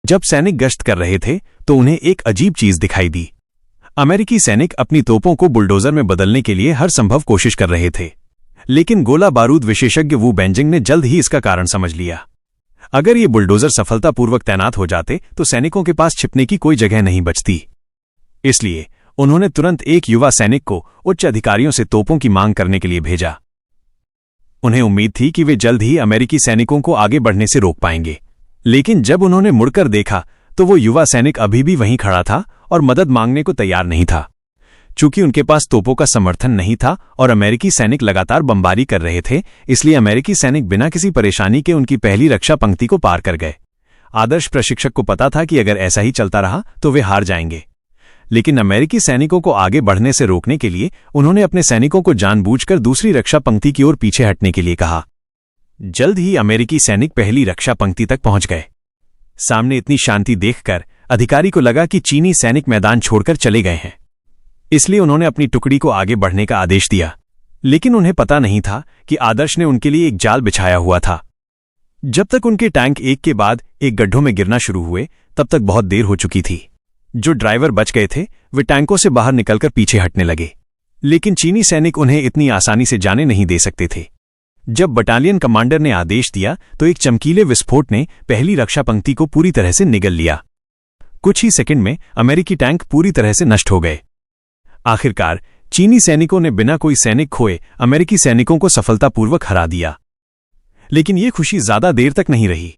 जब सैनिक गश्त कर रहे थे तो उन्हें एक अजीब चीज दिखाई दी। अमेरिकी सैनिक अपनी तोपों को बुलडोजर में बदलने के लिए हर संभव कोशिश कर रहे थे, लेकिन गोला बारूद विशेषज्ञ वू बेंजिंग ने जल्द ही इसका कारण समझ लिया। अगर ये बुलडोजर सफलतापूर्वक तैनात हो जाते तो सैनिकों के पास छिपने की कोई जगह नहीं बचती। इसलिए उन्होंने तुरंत एक युवा सैनिक को उच्च अधिकारियों से तोपों की मांग करने के लिए भेजा। उन्हें उम्मीद थी कि वे जल्द ही अमेरिकी सैनिकों को आगे बढ़ने से रोक पाएंगे, लेकिन जब उन्होंने मुड़कर देखा तो वो युवा सैनिक अभी भी वहीं खड़ा था और मदद मांगने को तैयार नहीं था। चूंकि उनके पास तोपों का समर्थन नहीं था और अमेरिकी सैनिक लगातार बमबारी कर रहे थे, इसलिए अमेरिकी सैनिक बिना किसी परेशानी के उनकी पहली रक्षा पंक्ति को पार कर गए। आदर्श प्रशिक्षक को पता था कि अगर ऐसा ही चलता रहा तो वे हार जाएंगे, लेकिन अमेरिकी सैनिकों को आगे बढ़ने से रोकने के लिए उन्होंने अपने सैनिकों को जानबूझकर दूसरी रक्षा पंक्ति की ओर पीछे हटने के लिए कहा। जल्द ही अमेरिकी सैनिक पहली रक्षा पंक्ति तक पहुंच गए। सामने इतनी शांति देखकर अधिकारी को लगा कि चीनी सैनिक मैदान छोड़कर चले गए हैं, इसलिए उन्होंने अपनी टुकड़ी को आगे बढ़ने का आदेश दिया। लेकिन उन्हें पता नहीं था कि आदर्श ने उनके लिए एक जाल बिछाया हुआ था। जब तक उनके टैंक एक के बाद एक गड्ढों में गिरना शुरू हुए, तब तक बहुत देर हो चुकी थी। जो ड्राइवर बच गए थे वे टैंकों से बाहर निकलकर पीछे हटने लगे, लेकिन चीनी सैनिक उन्हें इतनी आसानी से जाने नहीं दे सकते थे। जब बटालियन कमांडर ने आदेश दिया तो एक चमकीले विस्फोट ने पहली रक्षा पंक्ति को पूरी तरह से निगल लिया। कुछ ही सेकंड में अमेरिकी टैंक पूरी तरह से नष्ट हो गए। आखिरकार चीनी सैनिकों ने बिना कोई सैनिक खोए अमेरिकी सैनिकों को सफलतापूर्वक हरा दिया। लेकिन ये खुशी ज्यादा देर तक नहीं रही।